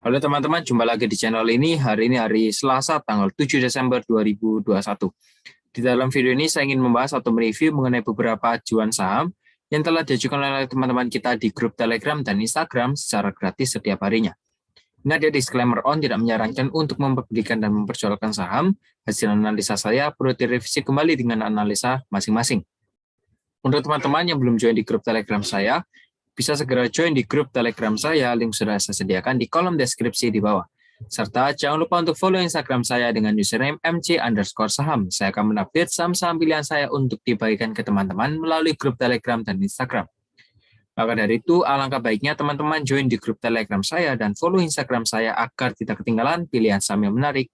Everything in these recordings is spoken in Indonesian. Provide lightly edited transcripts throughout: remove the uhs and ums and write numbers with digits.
Halo teman-teman, jumpa lagi di channel ini. Hari ini hari Selasa, tanggal 7 Desember 2021. Di dalam video ini saya ingin membahas atau mereview mengenai beberapa ajuan saham yang telah diajukan oleh teman-teman kita di grup Telegram dan Instagram secara gratis setiap harinya. Ini ada disclaimer tidak menyarankan untuk membelikan dan memperjualkan saham. Hasil analisa saya perlu direvisi kembali dengan analisa masing-masing. Untuk teman-teman yang belum join di grup Telegram saya, bisa segera join di grup Telegram saya, link sudah saya sediakan di kolom deskripsi di bawah. Serta jangan lupa untuk follow Instagram saya dengan username mc_saham. Saya akan mengupdate saham-saham pilihan saya untuk dibagikan ke teman-teman melalui grup Telegram dan Instagram. Maka dari itu, alangkah baiknya teman-teman join di grup Telegram saya dan follow Instagram saya agar tidak ketinggalan pilihan saham yang menarik.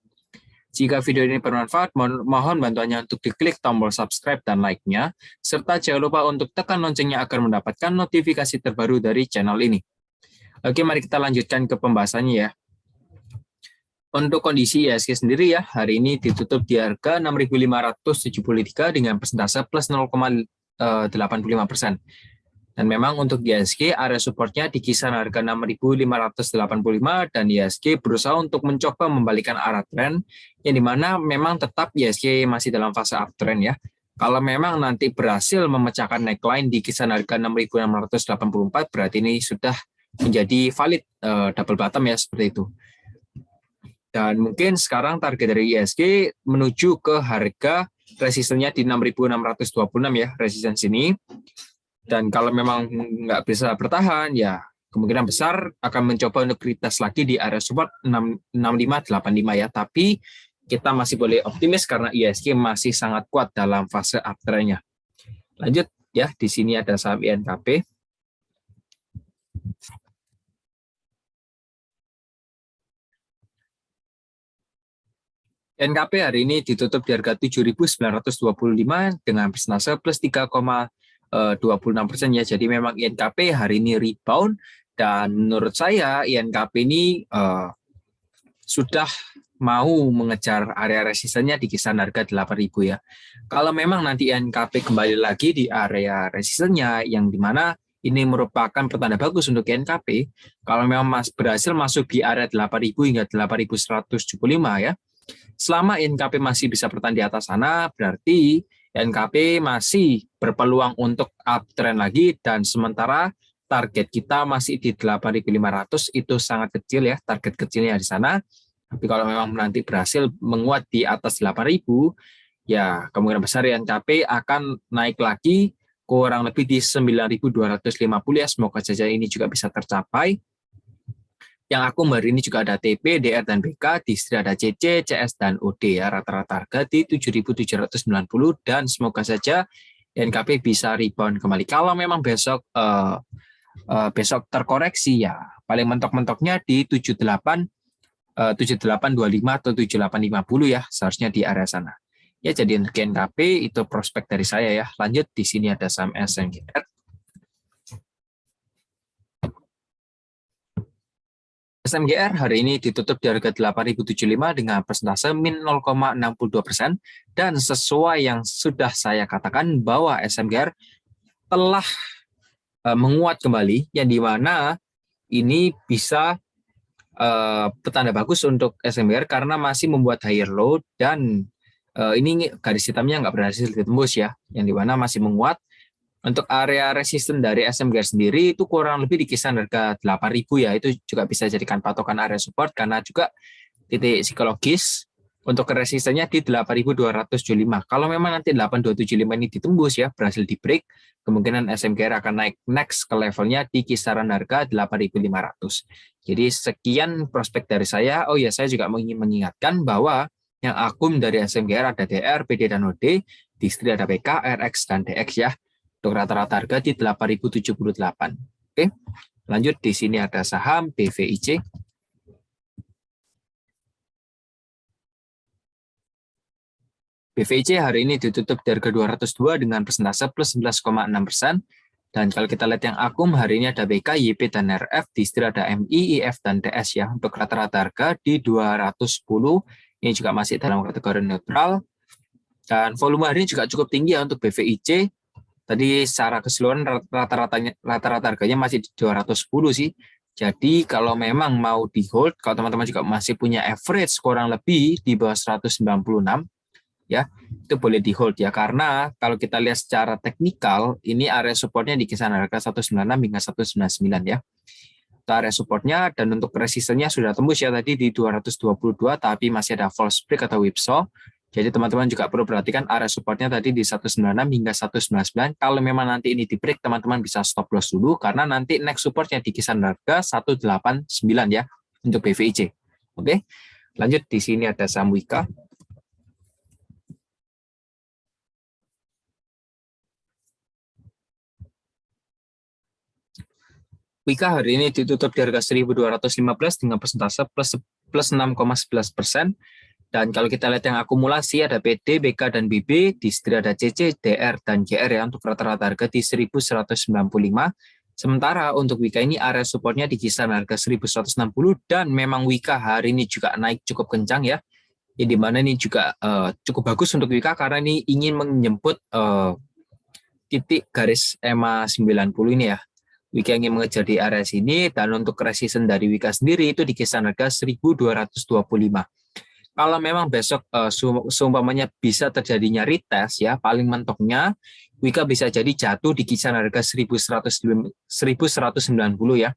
Jika video ini bermanfaat, mohon bantuannya untuk diklik tombol subscribe dan like-nya, serta jangan lupa untuk tekan loncengnya agar mendapatkan notifikasi terbaru dari channel ini. Oke, mari kita lanjutkan ke pembahasannya ya. Untuk kondisi IHSG sendiri ya, hari ini ditutup di harga 6.573 dengan persentase plus 0,85%. Dan memang untuk IHSG, area supportnya di kisaran harga 6.585 dan IHSG berusaha untuk mencoba membalikan arah tren, yang dimana memang tetap IHSG masih dalam fase uptrend ya. Kalau memang nanti berhasil memecahkan neckline di kisaran harga 6.684, berarti ini sudah menjadi valid double bottom ya, seperti itu. Dan mungkin sekarang target dari IHSG menuju ke harga resistennya di 6.626 ya, resisten sini. Dan kalau memang nggak bisa bertahan, ya kemungkinan besar akan mencoba untuk retest lagi di area support 6585 ya. Tapi kita masih boleh optimis karena IHSG masih sangat kuat dalam fase uptrend-nya. Lanjut ya, di sini ada saham INKP. INKP hari ini ditutup di harga 7.925 dengan persentase plus 3,26% ya. Jadi memang INKP hari ini rebound dan menurut saya INKP ini sudah mau mengejar area resistennya di kisaran harga 8.000 ya. Kalau memang nanti INKP kembali lagi di area resistennya yang dimana ini merupakan pertanda bagus untuk INKP, kalau memang berhasil masuk di area 8.000 hingga 8.175 ya. Selama INKP masih bisa bertahan di atas sana, berarti INKP masih berpeluang untuk uptrend lagi, dan sementara target kita masih di 8.500, itu sangat kecil ya, target kecilnya di sana. Tapi kalau memang nanti berhasil menguat di atas 8.000, ya kemungkinan besar INKP akan naik lagi kurang lebih di 9.250 ya, semoga saja ini juga bisa tercapai. Yang akum hari ini juga ada TP, DR, dan BK, di istri ada CC, CS, dan OD ya, rata-rata harga di 7.790 dan semoga saja INKP bisa rebound kembali. Kalau memang besok terkoreksi ya, paling mentok-mentoknya di 7825 atau 7850 ya, seharusnya di area sana. Ya, jadi untuk INKP itu prospek dari saya ya. Lanjut, di sini ada saham SMGR. SMGR hari ini ditutup di harga 8.075 dengan persentase min 0,62%, dan sesuai yang sudah saya katakan bahwa SMGR telah menguat kembali, yang dimana ini bisa petanda bagus untuk SMGR karena masih membuat higher low, dan ini garis hitamnya nggak berhasil ditembus ya, yang dimana masih menguat. Untuk area resisten dari SMGR sendiri itu kurang lebih di kisaran harga 8.000 ya, itu juga bisa jadikan patokan area support karena juga titik psikologis untuk resistennya di 8.275. Kalau memang nanti 8.275 ini ditembus ya, berhasil di break, kemungkinan SMGR akan naik next ke levelnya di kisaran harga 8.500. Jadi sekian prospek dari saya. Oh ya, saya juga ingin mengingatkan bahwa yang akum dari SMGR ada DR, PD, dan OD, di istri ada PK, RX, dan DX ya. Untuk rata-rata harga di 8.078. Oke, lanjut di sini ada saham BVIC. BVIC hari ini ditutup di harga 202 dengan persentase plus 11,6%. Dan kalau kita lihat yang akum hari ini ada BK, YP, dan RF, di istri ada MI, IF, dan DS ya. Untuk rata-rata harga di 210, ini juga masih dalam kategori neutral. Dan volume hari ini juga cukup tinggi ya untuk BVIC. Tadi secara keseluruhan rata-rata harganya masih di 210 sih. Jadi kalau memang mau di hold, kalau teman-teman juga masih punya average kurang lebih di bawah 196, ya itu boleh di hold ya, karena kalau kita lihat secara teknikal ini area supportnya di kisaran harga 196 hingga 199 ya. Itu area supportnya, dan untuk resistennya sudah tembus ya tadi di 222, tapi masih ada false break atau whipsaw. Jadi teman-teman juga perlu perhatikan area supportnya tadi di 196 hingga 199. Kalau memang nanti ini di break, teman-teman bisa stop loss dulu karena nanti next supportnya di kisaran harga 189 ya untuk BVIC. Oke, lanjut di sini ada saham Wika. Wika hari ini ditutup di harga 1.215 dengan persentase plus 6,11%. Dan kalau kita lihat yang akumulasi ada PD, BK, dan BB, di situ ada CC, DR, dan GR ya untuk rata-rata harga di 1.195. Sementara untuk Wika ini area supportnya di kisaran harga 1.160, dan memang Wika hari ini juga naik cukup kencang ya. Di mana ini juga cukup bagus untuk Wika karena ini ingin menjemput titik garis EMA 90 ini ya. Wika ingin mengejar di area sini, dan untuk resisten dari Wika sendiri itu di kisaran harga 1.225. Kalau memang besok seumpamanya bisa terjadinya retest ya, paling mentoknya Wika bisa jadi jatuh di kisaran harga 1.190 ya.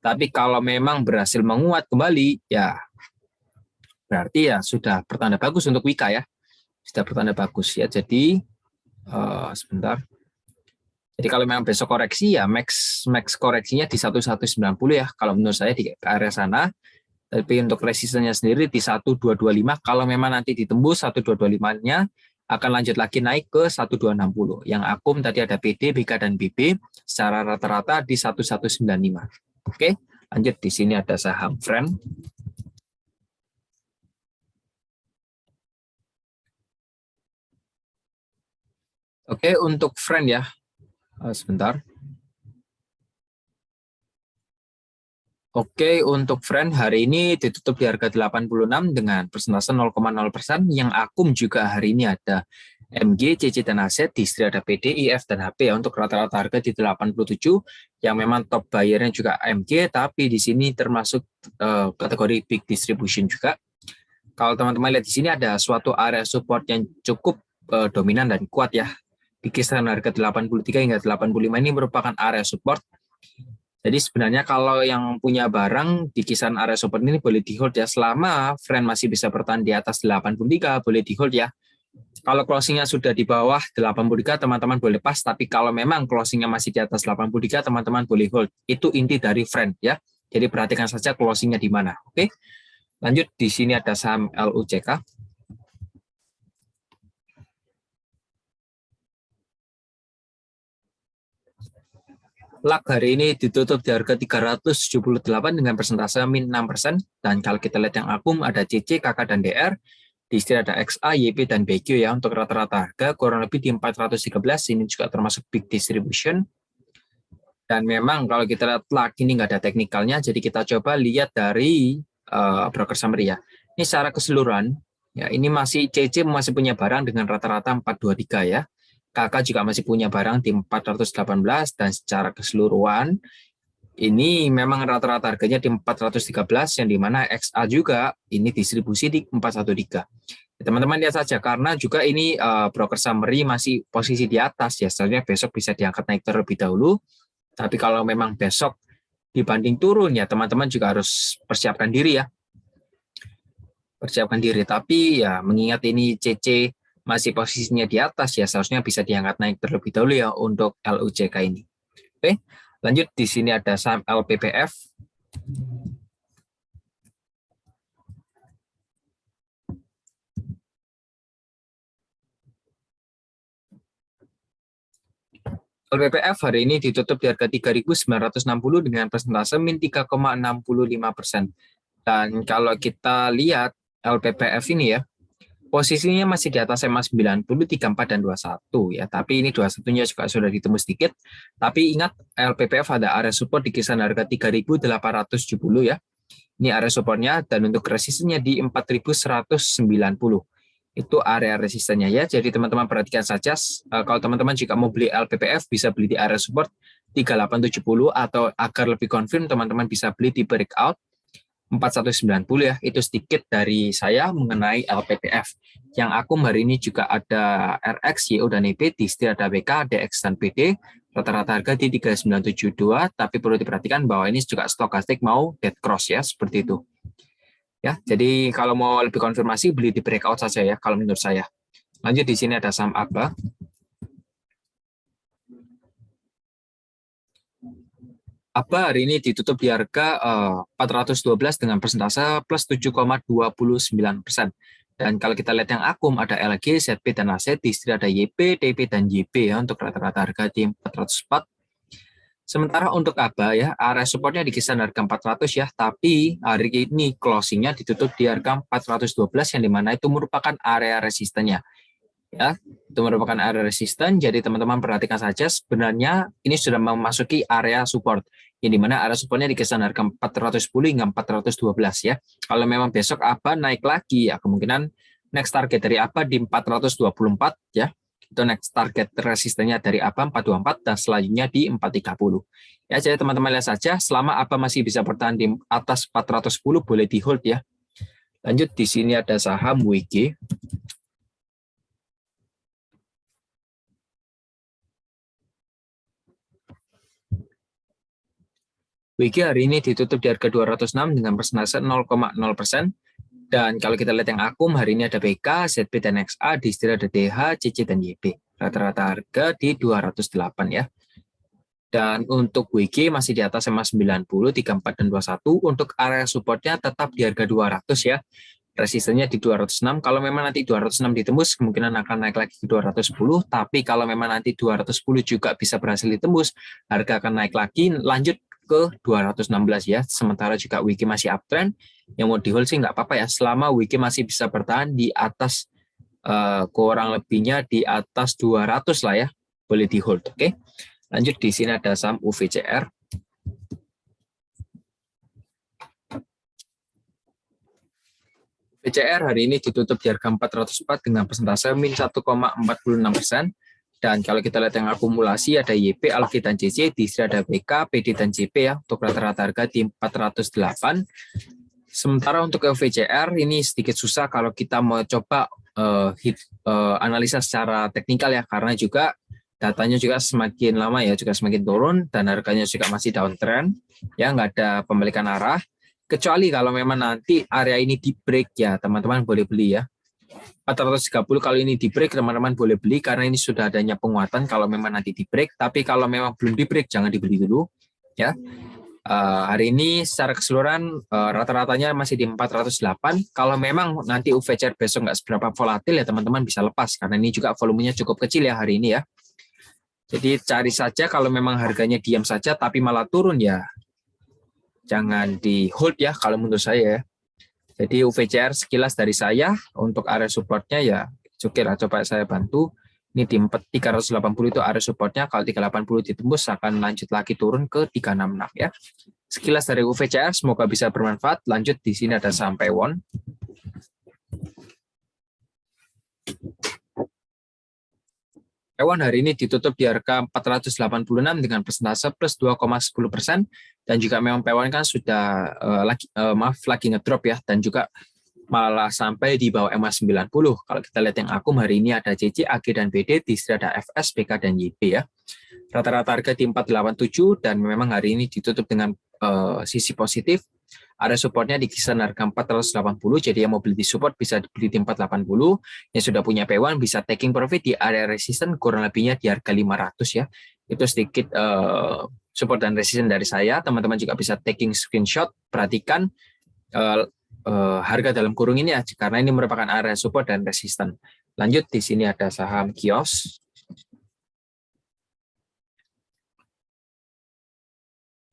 Tapi kalau memang berhasil menguat kembali ya berarti ya sudah pertanda bagus untuk Wika ya. Sudah pertanda bagus ya. Jadi sebentar. Jadi kalau memang besok koreksi ya max koreksinya di 1190 ya. Kalau menurut saya di area sana. Tapi untuk resistennya sendiri di 1225, kalau memang nanti ditembus 1225-nya akan lanjut lagi naik ke 1260. Yang akum tadi ada PD, BK, dan BB secara rata-rata di 1195. Oke, lanjut di sini ada saham Friend. Oke, untuk Friend ya. Sebentar. Oke, untuk Friend hari ini ditutup di harga 86 dengan persentase 0,0%. Yang akum juga hari ini ada MG, CC, dan Aset, di sini ada PD, IF, dan HP ya, untuk rata-rata harga di 87. Yang memang top bayarnya juga MG, tapi di sini termasuk kategori big distribution juga. Kalau teman-teman lihat di sini ada suatu area support yang cukup dominan dan kuat ya. Di kisaran harga 83 hingga 85 ini merupakan area support. Jadi sebenarnya kalau yang punya barang di kisaran area support ini boleh di hold ya, selama Friend masih bisa bertahan di atas 83 boleh di hold ya. Kalau closingnya sudah di bawah 83 teman-teman boleh pas, tapi kalau memang closingnya masih di atas 83 teman-teman boleh hold. Itu inti dari Friend ya. Jadi perhatikan saja closingnya di mana. Oke. Lanjut di sini ada saham LUCK. LAK hari ini ditutup di harga 378 dengan persentase min 6%. Dan kalau kita lihat yang akum ada CC, KK, dan DR. Di sini ada XA, YP, dan BQ ya. Untuk rata-rata harga kurang lebih di 413. Ini juga termasuk big distribution. Dan memang kalau kita lihat LAK ini nggak ada teknikalnya. Jadi kita coba lihat dari broker summary ya. Ini secara keseluruhan. Ya, ini masih CC masih punya barang dengan rata-rata 423 ya. Kakak juga masih punya barang di 418, dan secara keseluruhan ini memang rata-rata harganya di 413, yang dimana XA juga ini distribusi di 413. Teman-teman lihat saja karena juga ini broker summary masih posisi di atas ya, sebenarnya besok bisa diangkat naik terlebih dahulu. Tapi kalau memang besok dibanding turun ya teman-teman juga harus persiapkan diri ya. Persiapkan diri, tapi ya mengingat ini CC masih posisinya di atas ya seharusnya bisa diangkat naik terlebih dahulu ya untuk LUCK ini. Oke, lanjut di sini ada saham LPPF. LPPF hari ini ditutup di harga 3.960 dengan persentase min 3,65%. Dan kalau kita lihat LPPF ini ya, posisinya masih di atas EMA 90, 34, dan 21 ya. Tapi ini 21-nya juga sudah ditembus sedikit. Tapi ingat LPPF ada area support di kisaran harga 3.870 ya. Ini area supportnya, dan untuk resistennya di 4.190. Itu area resistennya ya. Jadi teman-teman perhatikan saja. Kalau teman-teman jika mau beli LPPF bisa beli di area support. 3870 atau agar lebih confirm teman-teman bisa beli di breakout 4190 ya. Itu sedikit dari saya mengenai LPTF. Yang akum hari ini juga ada RX, YO, dan EP, di setir ada BK, DX, dan PD. Rata-rata harga di 3972, tapi perlu diperhatikan bahwa ini juga stokastik mau dead cross ya, seperti itu. Ya, jadi kalau mau lebih konfirmasi beli di breakout saja ya kalau menurut saya. Lanjut di sini ada saham ABA. ABA hari ini ditutup di harga 412 dengan persentase plus 7,29%. Dan kalau kita lihat yang akum ada LG, ZP, dan ASET, di setir ada YP, TP, dan YP ya untuk rata-rata harga di 404. Sementara untuk ABA ya, area supportnya di kisaran harga 400 ya, tapi hari ini closingnya ditutup di harga 412 yang dimana itu merupakan area resistennya. Ya, itu merupakan area resisten, jadi teman-teman perhatikan saja sebenarnya ini sudah memasuki area support, yang dimana area supportnya di kisaran harga 410 hingga 412 ya. Kalau memang besok ABA naik lagi ya, kemungkinan next target dari ABA di 424 ya. Itu next target resistennya dari ABA 424 dan selanjutnya di 430. Ya, jadi teman-teman lihat saja selama ABA masih bisa bertahan di atas 410 boleh di hold ya. Lanjut di sini ada saham WG. WG hari ini ditutup di harga 206 dengan persentase 0,0%. Dan kalau kita lihat yang akum, hari ini ada BK, ZP, dan XA, di setir ada DH, CC, dan YP. Rata-rata harga di 208 ya. Dan untuk WG masih di atas SMA 90, 34, dan 21. Untuk area supportnya tetap di harga 200 ya. Resistennya di 206. Kalau memang nanti 206 ditembus, kemungkinan akan naik lagi ke 210. Tapi kalau memang nanti 210 juga bisa berhasil ditembus, harga akan naik lagi, lanjut ke 216 ya. Sementara juga WG masih uptrend, yang mau di hold sih nggak apa-apa ya, selama WG masih bisa bertahan di atas kurang lebihnya di atas 200 lah ya, boleh di hold. Oke. Lanjut di sini ada saham UVCR. UVCR hari ini ditutup di harga 404 dengan persentase min 1,46%. Dan kalau kita lihat yang akumulasi ada YP, Alki, dan CC, di sini ada BK, PD, dan JP ya, untuk rata-rata harga di 408. Sementara untuk UVCR ini sedikit susah kalau kita mau coba analisa secara teknikal ya, karena juga datanya juga semakin lama ya juga semakin turun dan harganya juga masih downtrend ya, nggak ada pembalikan arah, kecuali kalau memang nanti area ini di break ya teman-teman boleh beli ya. 430 kalau ini di break teman-teman boleh beli karena ini sudah adanya penguatan kalau memang nanti di break, tapi kalau memang belum di break jangan dibeli dulu ya. Hari ini secara keseluruhan rata-ratanya masih di 408. Kalau memang nanti UVCR besok nggak seberapa volatil ya teman-teman bisa lepas karena ini juga volumenya cukup kecil ya hari ini ya. Jadi cari saja kalau memang harganya diam saja tapi malah turun ya jangan di hold ya kalau menurut saya ya. Jadi UVCR sekilas dari saya untuk area supportnya ya oke lah, coba saya bantu. Ini di 380 itu area supportnya, kalau 380 ditembus akan lanjut lagi turun ke 366 ya. Sekilas dari UVCR, semoga bisa bermanfaat. Lanjut di sini ada saham Pewon. Pewon hari ini ditutup di harga 486 dengan persentase plus 2,10%. Dan juga memang Pewon kan sudah lagi ngedrop ya, dan juga malah sampai di bawah MA 90. Kalau kita lihat yang akum hari ini ada CC, AG, dan BD, di sini ada FS, BK, dan YP ya. Rata-rata harga di 487 dan memang hari ini ditutup dengan sisi positif. Area supportnya di kisaran harga 480, jadi yang mau beli di support bisa beli di 480. Yang sudah punya P1 bisa taking profit di area resisten kurang lebihnya di harga 500 ya. Itu sedikit support dan resisten dari saya. Teman-teman juga bisa taking screenshot, perhatikan harga dalam kurung ini ya, karena ini merupakan area support dan resisten. Lanjut di sini ada saham Kios.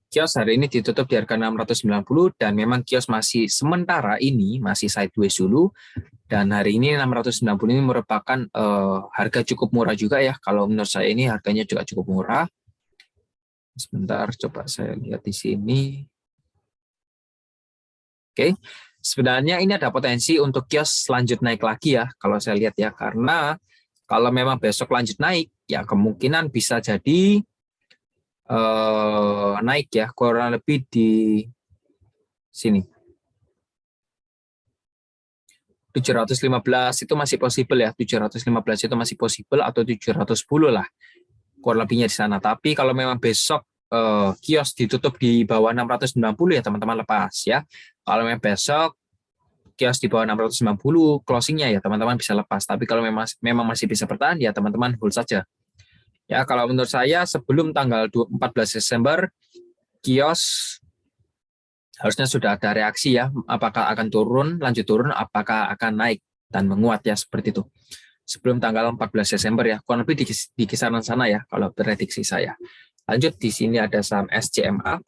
Kios hari ini ditutup di harga 690 dan memang Kios masih sementara ini masih sideways dulu, dan hari ini 690 ini merupakan harga cukup murah juga ya. Kalau menurut saya ini harganya juga cukup murah. Sebentar, coba saya lihat di sini. Oke. Sebenarnya ini ada potensi untuk Kios lanjut naik lagi ya, kalau saya lihat ya, karena kalau memang besok lanjut naik, ya kemungkinan bisa jadi naik ya, kurang lebih di sini. 715 itu masih possible ya, 715 itu masih possible atau 710 lah, kurang lebihnya di sana. Tapi kalau memang besok kios ditutup di bawah 690 ya teman-teman lepas ya. Kalau memang besok kios di bawah 690 closingnya ya teman-teman bisa lepas. Tapi kalau memang masih bisa bertahan ya teman-teman hold saja. Ya kalau menurut saya sebelum tanggal 14 Desember kios harusnya sudah ada reaksi ya, apakah akan turun, lanjut turun, apakah akan naik dan menguat ya seperti itu. Sebelum tanggal 14 Desember ya, kurang lebih di kisaran sana ya kalau prediksi saya. Lanjut di sini ada saham SCMA.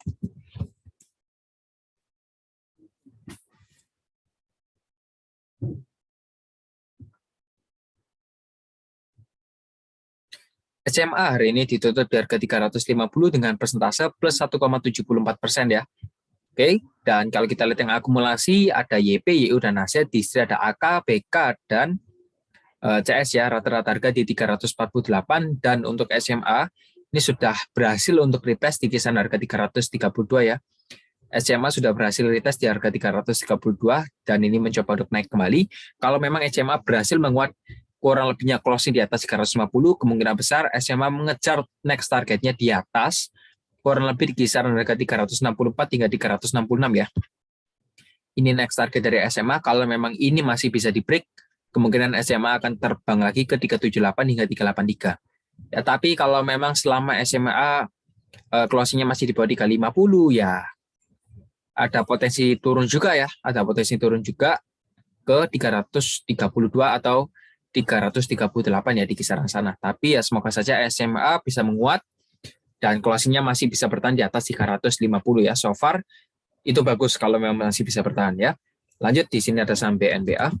SMA hari ini ditutup di harga 350 dengan persentase plus 1,74% ya. Oke, dan kalau kita lihat yang akumulasi ada YP, YU, dan aset, di sini ada AK, BK, dan CS ya, rata-rata harga di 348, dan untuk SMA ini sudah berhasil untuk retest di kisaran harga 332 ya. SMA sudah berhasil retest di harga 332 dan ini mencoba untuk naik kembali. Kalau memang SMA berhasil menguat kurang lebihnya closing di atas 350, kemungkinan besar SMA mengejar next targetnya di atas kurang lebih di kisaran harga 364 hingga 366 ya. Ini next target dari SMA. Kalau memang ini masih bisa di break, kemungkinan SMA akan terbang lagi ke 378 hingga 383. Ya, tapi kalau memang selama SMA closingnya masih di bawah 350 ya ada potensi turun juga ya, ada potensi turun juga ke 332 atau 338 ya di kisaran sana. Tapi ya semoga saja SMA bisa menguat dan closingnya masih bisa bertahan di atas 350 ya. So far itu bagus kalau memang masih bisa bertahan ya. Lanjut di sini ada saham BNBA.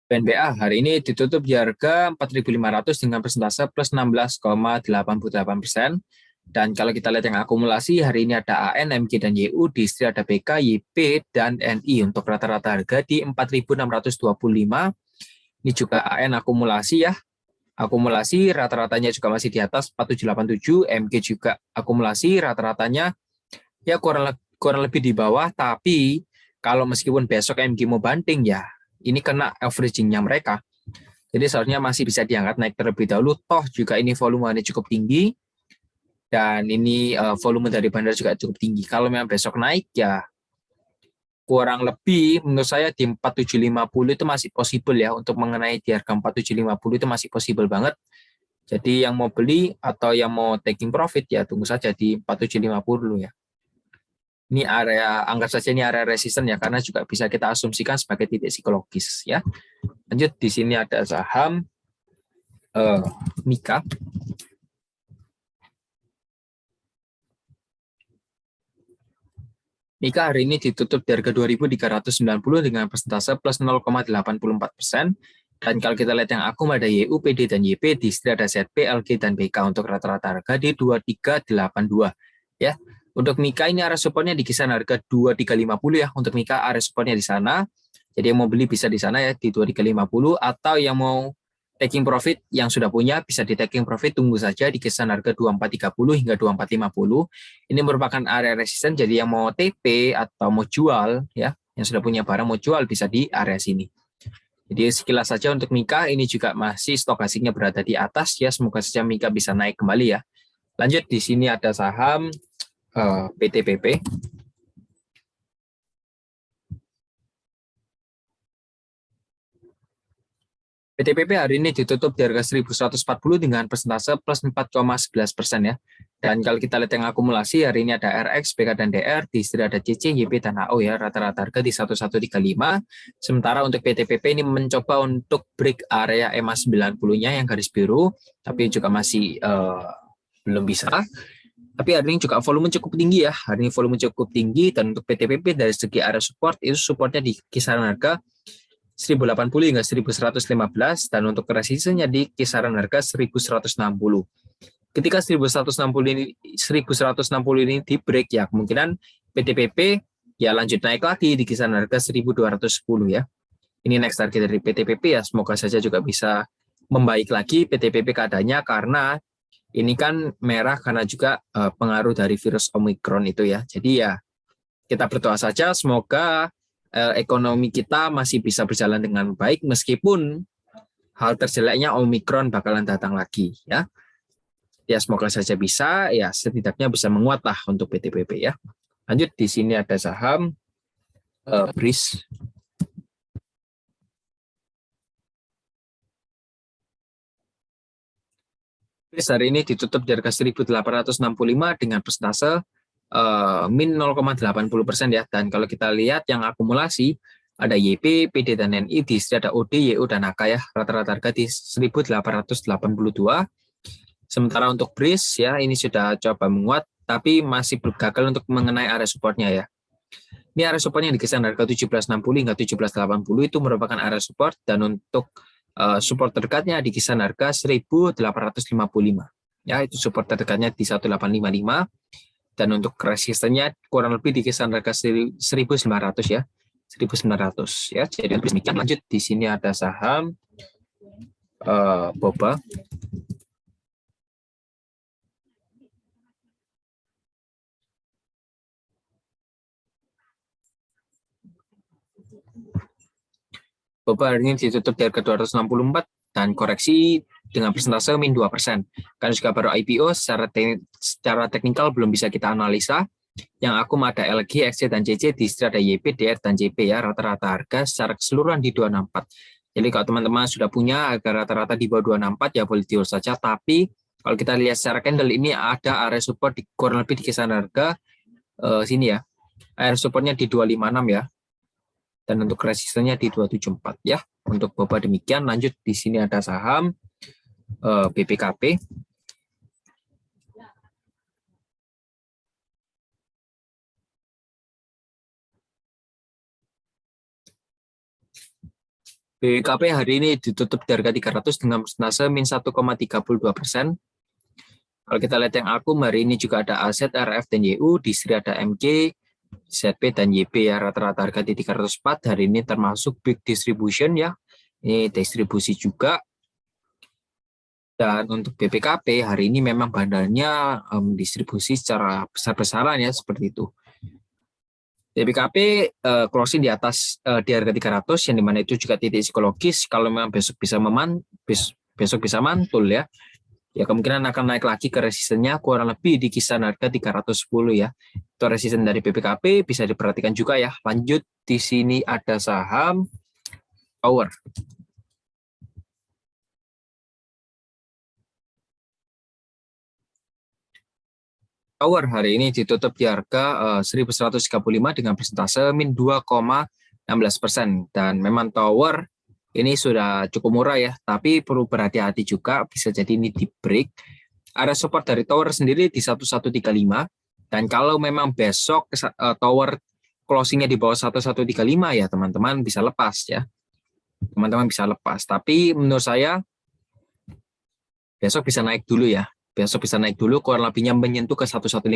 BNBA hari ini ditutup di harga 4.500 dengan persentase plus 16,88%. Dan kalau kita lihat yang akumulasi, hari ini ada AN, MG, dan YU, di istri ada BK, YP, dan NI. Untuk rata-rata harga di 4.625. Ini juga AN akumulasi ya. Akumulasi rata-ratanya juga masih di atas 4787, MG juga akumulasi rata-ratanya ya kurang lebih di bawah, tapi kalau meskipun besok MG mau banting ya, ini kena averaging-nya mereka. Jadi seharusnya masih bisa diangkat naik terlebih dahulu, toh juga ini volumenya cukup tinggi, dan ini volume dari bandar juga cukup tinggi. Kalau memang besok naik ya kurang lebih menurut saya di 4750 itu masih possible ya, untuk mengenai di harga 4750 itu masih possible banget. Jadi yang mau beli atau yang mau taking profit ya tunggu saja di 4750 dulu ya. Ini area, anggap saja ini area resisten ya, karena juga bisa kita asumsikan sebagai titik psikologis ya. Lanjut di sini ada saham Mika. Mika hari ini ditutup di harga 2.390 dengan persentase plus 0,84%. Dan kalau kita lihat yang akum ada YU, PD, dan YP, di sini ada ZP, LG, dan BK. Untuk rata-rata harga di 2382 ya. Untuk Mika ini area supportnya di kisaran harga 2350 ya. Untuk Mika area supportnya di sana. Jadi yang mau beli bisa di sana ya di 2350, atau yang mau taking profit yang sudah punya bisa di taking profit, tunggu saja di kisaran harga 2430 hingga 2450. Ini merupakan area resisten, jadi yang mau TP atau mau jual ya, yang sudah punya barang mau jual bisa di area sini. Jadi sekilas saja untuk Mika, ini juga masih stokastiknya berada di atas ya, semoga saja Mika bisa naik kembali ya. Lanjut di sini ada saham PTPP. PTPP hari ini ditutup di harga 1.140 dengan persentase plus 4,11% ya. Dan kalau kita lihat yang akumulasi, hari ini ada RX, BK, dan DR, di sini ada CC, YP, dan AO ya, rata-rata harga di 1135. Sementara untuk PTPP ini mencoba untuk break area EMA 90-nya yang garis biru, tapi juga masih belum bisa. Tapi hari ini juga volume cukup tinggi ya, hari ini volume cukup tinggi, dan untuk PTPP dari segi area support, itu supportnya di kisaran harga 1080 hingga 1115, dan untuk resistennya di kisaran harga 1160. Ketika 1160 ini di break ya, kemungkinan PTPP ya lanjut naik lagi di kisaran harga 1210 ya. Ini next target dari PTPP ya, semoga saja juga bisa membaik lagi PTPP keadaannya karena ini kan merah karena juga pengaruh dari virus Omicron itu ya. Jadi ya kita berdoa saja semoga ekonomi kita masih bisa berjalan dengan baik meskipun hal terjeleknya Omicron bakalan datang lagi ya. Ya semoga saja bisa ya setidaknya bisa menguat lah untuk PTPP ya. Lanjut di sini ada saham BRIS. BRIS hari ini ditutup di harga 1.865 dengan persentase min 0,80% ya. Dan kalau kita lihat yang akumulasi ada YP, PD dan NI, di sini ada OD, YU dan AK ya. Rata-rata harga di 1.882. Sementara untuk BRIS ya ini sudah coba menguat tapi masih gagal untuk mengenai area supportnya ya. Ini area supportnya di kisaran harga 1760 hingga 1780 itu merupakan area support dan untuk support terdekatnya di kisaran harga 1855. Ya, itu support terdekatnya di 1855 dan untuk resistennya kurang lebih di kisaran harga 1900 ya. 1900 ya. Jadi demikian lanjut di sini ada saham Boba. Boba hari ini ditutup di harga 264 dan koreksi dengan persentase min 2%. Karena juga baru IPO, secara teknikal belum bisa kita analisa. Yang akum ada LG, XC, dan CC, di sini ada YP, DR, dan JP ya. Rata-rata harga secara keseluruhan di 264. Jadi kalau teman-teman sudah punya harga rata-rata di bawah 264 ya boleh dihold saja. Tapi kalau kita lihat secara candle ini ada area support di kurang lebih di kisaran harga sini ya. Area supportnya di 256 ya. Dan untuk resistennya di 274 ya. Untuk Boba demikian, lanjut di sini ada saham BPKP. BPKP hari ini ditutup di harga 300 dengan persentase min 1,32%. Kalau kita lihat yang akum hari ini juga ada aset RF dan YU, di sini ada MG, ZP dan YP ya, rata-rata harga di 304 hari ini termasuk big distribution ya. Ini distribusi juga. Dan untuk BPKP hari ini memang bandarnya distribusi secara besar-besaran ya seperti itu. BPKP closing di atas di harga 300 yang dimana itu juga titik psikologis kalau memang besok bisa mantul ya. Ya kemungkinan akan naik lagi ke resistennya kurang lebih di kisaran harga 310 ya. Itu resisten dari BPKP bisa diperhatikan juga ya. Lanjut di sini ada saham Power. Power hari ini ditutup di harga 1.135 dengan persentase min 2,16%. Dan memang Tower ini sudah cukup murah ya, tapi perlu berhati-hati juga, bisa jadi ini di break. Area support dari Tower sendiri di 1135, dan kalau memang besok Tower closingnya di bawah 1135 ya teman-teman bisa lepas ya. Teman-teman bisa lepas, tapi menurut saya besok bisa naik dulu ya. Besok bisa naik dulu, kurang lebihnya menyentuh ke 1150,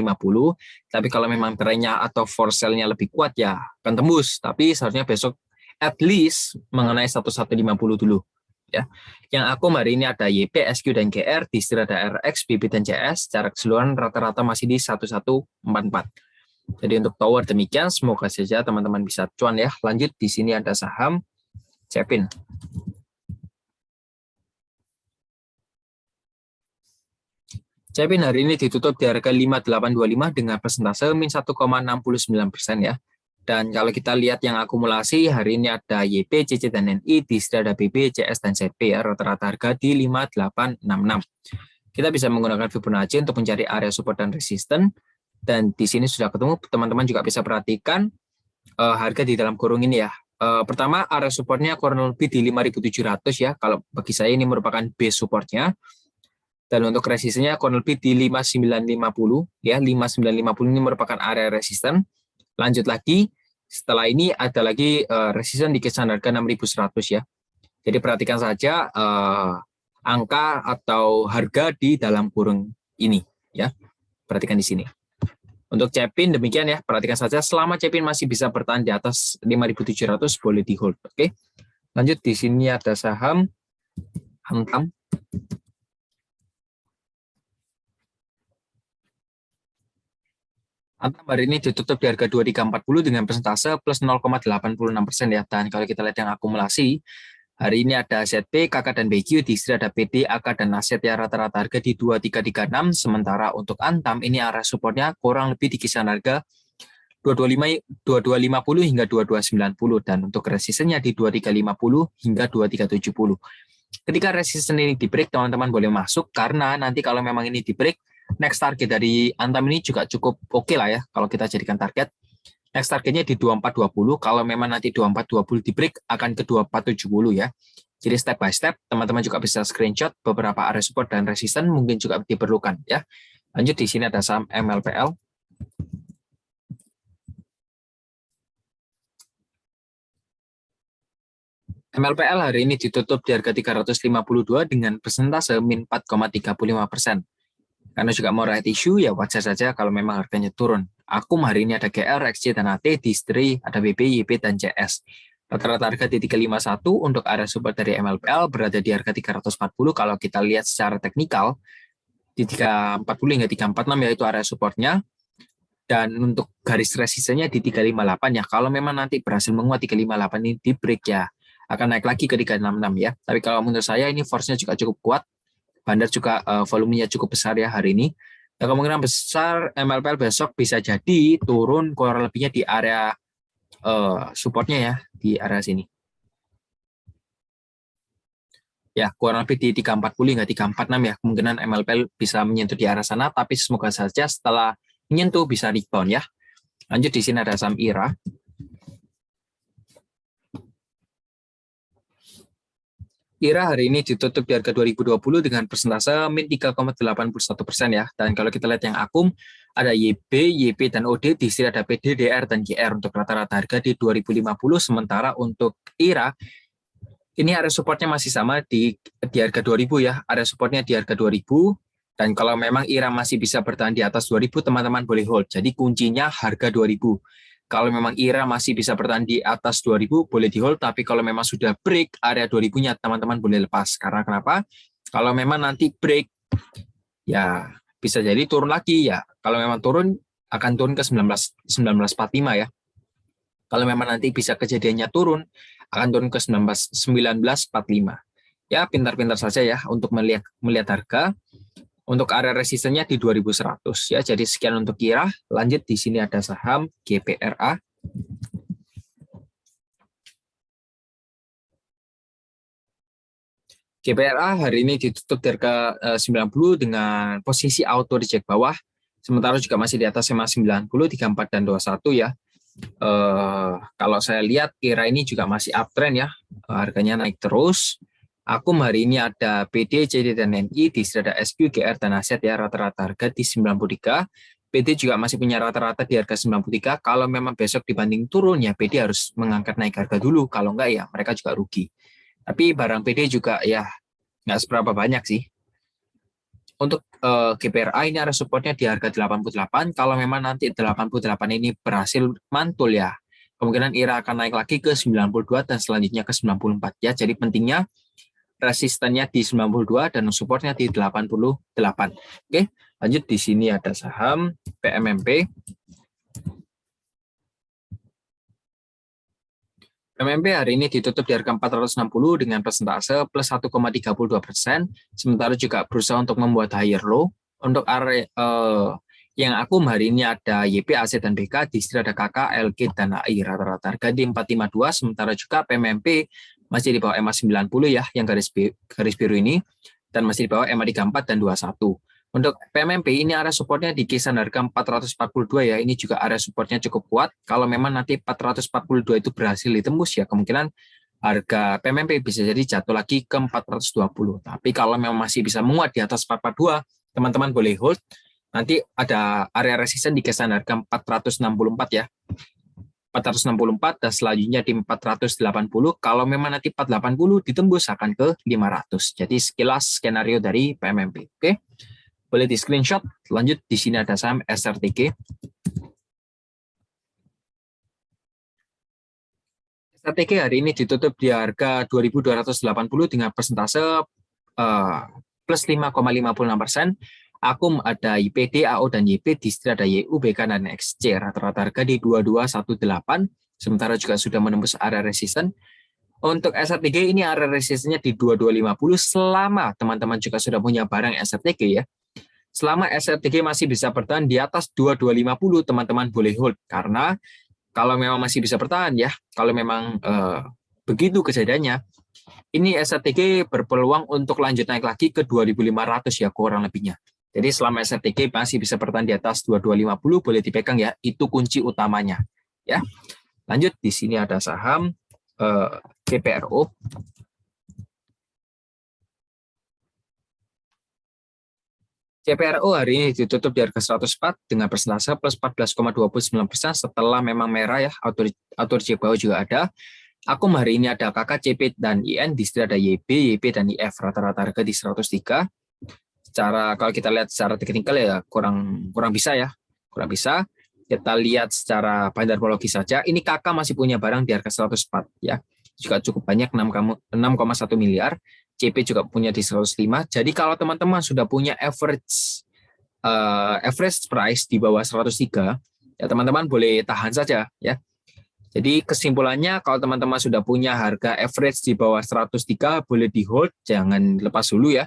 tapi kalau memang trennya atau for sale-nya lebih kuat ya akan tembus, tapi seharusnya besok at least mengenai 1150 dulu ya. Yang akum hari ini ada YP, SQ dan GR, di sini ada RX, BP dan CS, secara keseluruhan rata-rata masih di 1144. Jadi untuk Tower demikian, semoga saja teman-teman bisa cuan ya. Lanjut di sini ada saham Cepin. Cepin hari ini ditutup di harga 5825 dengan persentase min 1,69% ya. Dan kalau kita lihat yang akumulasi, hari ini ada YP, CC, dan NI, di sini ada BB, CS, dan ZP ya, rata-rata harga di 5866. Kita bisa menggunakan Fibonacci untuk mencari area support dan resisten, dan di sini sudah ketemu, teman-teman juga bisa perhatikan harga di dalam kurung ini ya. Pertama, area supportnya kurang lebih di 5.700 ya, kalau bagi saya ini merupakan base supportnya. Dan untuk resistennya kurang lebih di 5950 ya, 5950 ini merupakan area resisten. Lanjut lagi, setelah ini ada lagi resisten di kisaran harga 6.100 ya. Jadi perhatikan saja angka atau harga di dalam kurung ini ya. Perhatikan di sini. Untuk Cepin demikian ya, perhatikan saja selama Cepin masih bisa bertahan di atas 5.700 boleh di hold. Oke. Lanjut di sini ada saham Antam. Antam hari ini ditutup di harga 2340 dengan persentase plus 0,86% ya. Dan kalau kita lihat yang akumulasi, hari ini ada ZP, KK, dan BQ, di sini ada PD, AK, dan aset ya, rata-rata harga di 2336, sementara untuk Antam ini area supportnya kurang lebih di kisaran harga 2250 hingga 2290, dan untuk resistennya di 2350 hingga 2370. Ketika resisten ini di break, teman-teman boleh masuk, karena nanti kalau memang ini di break, next target dari Antam ini juga cukup oke lah ya, kalau kita jadikan target. Next targetnya di 2420, kalau memang nanti 2420 di break, akan ke 2470 ya. Jadi step by step, teman-teman juga bisa screenshot beberapa area support dan resisten, mungkin juga diperlukan ya. Lanjut, di sini ada saham MLPL. MLPL hari ini ditutup di harga 352 dengan persentase min 4,35%. Karena juga mau right issue, ya wajar saja kalau memang harganya turun. Akum hari ini ada GR, XC, dan AT, Distri, ada BP, YP, dan CS. Rata-rata harga di 351, untuk area support dari MLPL berada di harga 340. Kalau kita lihat secara teknikal, di 340 hingga 346 yaitu area supportnya. Dan untuk garis resistennya di 358 ya. Kalau memang nanti berhasil menguat 358 ini di break ya, akan naik lagi ke 366 ya. Tapi kalau menurut saya ini force-nya juga cukup kuat. Bandar juga volumenya cukup besar ya hari ini. Nah, kemungkinan besar MLPL besok bisa jadi turun kurang lebihnya di area supportnya ya, di area sini. Ya, kurang lebih di 340 hingga 346 ya. Kemungkinan MLPL bisa menyentuh di arah sana, tapi semoga saja setelah menyentuh bisa rebound ya. Lanjut, di sini ada saham IRA. IRA hari ini ditutup di harga 2020 dengan persentase min 3,81% ya. Dan kalau kita lihat yang akum, ada YB, YP, dan OD, di sini ada PD, DR, dan GR untuk rata-rata harga di 2050. Sementara untuk IRA, ini area supportnya masih sama di harga 2000 ya. Area supportnya di harga 2000. Dan kalau memang IRA masih bisa bertahan di atas 2000, teman-teman boleh hold. Jadi kuncinya harga 2000. Kalau memang IRA masih bisa bertahan di atas 2000, boleh di hold. Tapi kalau memang sudah break area 2000-nya, teman-teman boleh lepas. Karena kenapa? Kalau memang nanti break, ya bisa jadi turun lagi ya. Kalau memang turun, akan turun ke 1945 ya. Kalau memang nanti bisa kejadiannya turun, akan turun ke 1945. Ya, pintar-pintar saja ya untuk melihat harga. Untuk area resistennya di 2100 ya. Jadi sekian untuk IRA. Lanjut, di sini ada saham GPRA. GPRA hari ini ditutup di harga 90 dengan posisi auto reject bawah. Sementara juga masih di atas SMA 90, 34 dan 21 ya. Kalau saya lihat IRA ini juga masih uptrend ya. Harganya naik terus. Akum hari ini ada PD, CD, dan NI, di sini ada SQ, GR, dan aset ya, rata-rata harga di 93. PD juga masih punya rata-rata di harga 93. Kalau memang besok dibanding turun ya, PD harus mengangkat naik harga dulu. Kalau enggak ya mereka juga rugi. Tapi barang PD juga ya nggak seberapa banyak sih. Untuk GPRA ini ada supportnya di harga 88. Kalau memang nanti 88 ini berhasil mantul ya, kemungkinan IRA akan naik lagi ke 92 dan selanjutnya ke 94 ya. Jadi pentingnya resistennya di 92 dan supportnya di 88. Oke, lanjut, di sini ada saham PMMP. PMMP hari ini ditutup di harga 460 dengan persentase plus 1,32%. Sementara juga berusaha untuk membuat higher low. Untuk area yang akum hari ini ada YP, AC, dan BK, di sini ada KK, LG, dan AI. Rata-rata harga di 452, sementara juga PMMP masih di bawah EMA 90 ya, yang garis biru ini, dan masih di bawah EMA 34 dan 21. Untuk PMMP ini area supportnya di kisaran harga 442 ya, ini juga area supportnya cukup kuat. Kalau memang nanti 442 itu berhasil ditembus ya, kemungkinan harga PMMP bisa jadi jatuh lagi ke 420. Tapi kalau memang masih bisa menguat di atas 442, teman-teman boleh hold. Nanti ada area resisten di kisaran harga 464 ya. 464 dan selanjutnya di 480. Kalau memang nanti 480 ditembus akan ke 500. Jadi sekilas skenario dari PMMP. Oke. Boleh di screenshot. Lanjut, di sini ada saham SRTG. SRTG hari ini ditutup di harga 2.280 dengan persentase plus 5,56%. Akum ada IPD, AO, dan YP, distri ada YU, BK, dan XC. Rata-rata harga di 2218, sementara juga sudah menembus area resisten. Untuk SRTG ini area resistennya di 2250 selama teman-teman juga sudah punya barang SRTG ya. Selama SRTG masih bisa bertahan di atas 2250, teman-teman boleh hold. Karena kalau memang masih bisa bertahan ya, kalau memang begitu kejadiannya, ini SRTG berpeluang untuk lanjut naik lagi ke 2500 ya kurang lebihnya. Jadi selama SRTG masih bisa bertahan di atas 2250 boleh dipegang ya, itu kunci utamanya ya. Lanjut, di sini ada saham CPRO. CPRO hari ini ditutup di harga 104 dengan persentase plus 14,29% setelah memang merah ya, auto reject bawah juga ada. Akum hari ini ada KK, CP, dan IN, distri ada YB, YP, dan IF, rata-rata harga di 103. Kalau kita lihat secara teknikal ya kurang bisa ya, kurang bisa. Kita lihat secara bandarmologi saja, ini KK masih punya barang di harga 104 ya, juga cukup banyak 6,1 miliar. CP juga punya di 105. Jadi kalau teman-teman sudah punya average price di bawah 103, ya teman-teman boleh tahan saja ya. Jadi kesimpulannya kalau teman-teman sudah punya harga average di bawah 103 boleh di hold, jangan lepas dulu ya.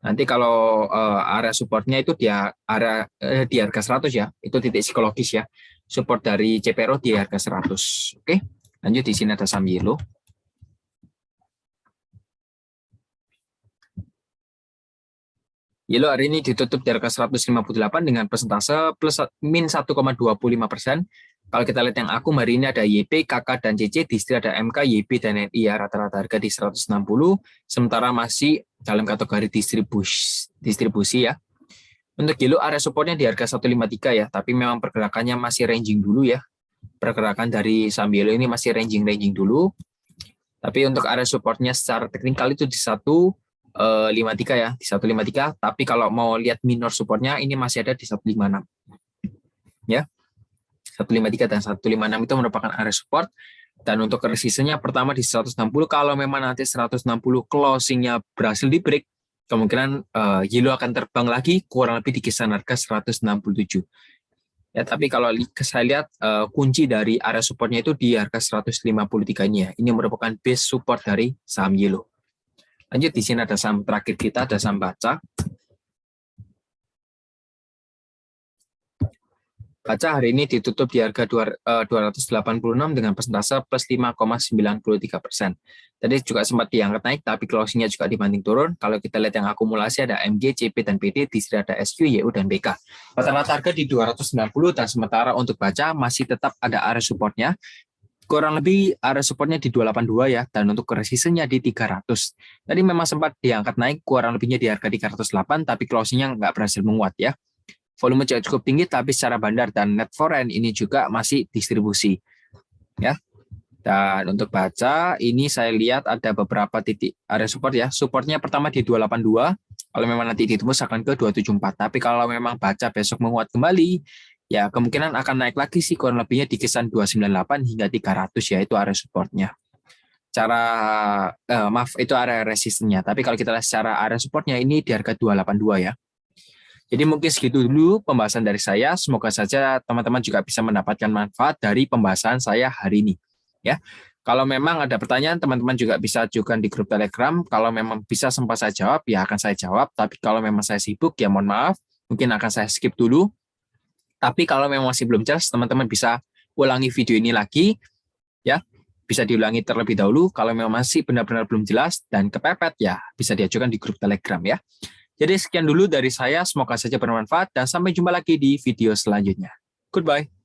Nanti kalau area supportnya itu di harga 100 ya, itu titik psikologis ya. Support dari CPRO di harga 100. Oke, lanjut di sini ada saham Yellow. Yellow hari ini ditutup di harga 158 dengan persentase plus min 1,25%. Kalau kita lihat yang Akum hari ini ada YP, KK, dan CC, distri ada MK, YB, dan NI ya, rata-rata harga di 160, sementara masih dalam kategori distribusi ya. Untuk Yellow area supportnya di harga 153 ya, tapi memang pergerakannya masih ranging dulu ya. Pergerakan dari saham Yellow ini masih ranging dulu. Tapi untuk area supportnya secara teknikal itu di 153 ya, di 153, tapi kalau mau lihat minor supportnya ini masih ada di 156 ya. 153 dan 156 itu merupakan area support, dan untuk resistennya pertama di 160. Kalau memang nanti 160 closingnya berhasil di break, kemungkinan Yellow akan terbang lagi kurang lebih di kisaran harga 167 ya. Tapi kalau saya lihat kunci dari area supportnya itu di harga 153 ini ya. Ini merupakan base support dari saham Yellow. Lanjut, di sini ada saham terakhir kita, ada saham Baca. Baca hari ini ditutup di harga 286 dengan persentase plus 5,93%. Tadi juga sempat diangkat naik, tapi closingnya juga dibanting turun. Kalau kita lihat yang akumulasi ada MG, CP, dan PD, distri ada SQ, YU, dan BK. Rata-rata harga di 290, dan sementara untuk Baca masih tetap ada area supportnya. Kurang lebih area supportnya di 282 ya, dan untuk resistennya di 300. Tadi memang sempat diangkat naik, kurang lebihnya di harga 308, tapi closingnya nggak berhasil menguat ya. Volume juga cukup tinggi, tapi secara bandar dan net foreign ini juga masih distribusi ya. Dan untuk Baca ini saya lihat ada beberapa titik area support ya. Supportnya pertama di 282, kalau memang nanti ditembus akan ke 274. Tapi kalau memang Baca besok menguat kembali, ya kemungkinan akan naik lagi sih, kurang lebihnya di kisaran 298 hingga 300 ya, itu area supportnya. Itu area resistennya. Tapi kalau kita lihat secara area supportnya ini di harga 282 ya. Jadi mungkin segitu dulu pembahasan dari saya. Semoga saja teman-teman juga bisa mendapatkan manfaat dari pembahasan saya hari ini. Ya, kalau memang ada pertanyaan, teman-teman juga bisa ajukan di grup Telegram. Kalau memang bisa sempat saya jawab, ya akan saya jawab. Tapi kalau memang saya sibuk, ya mohon maaf, mungkin akan saya skip dulu. Tapi kalau memang masih belum jelas, teman-teman bisa ulangi video ini lagi. Ya, bisa diulangi terlebih dahulu. Kalau memang masih benar-benar belum jelas dan kepepet, ya bisa diajukan di grup Telegram ya. Jadi sekian dulu dari saya, semoga saja bermanfaat dan sampai jumpa lagi di video selanjutnya. Goodbye.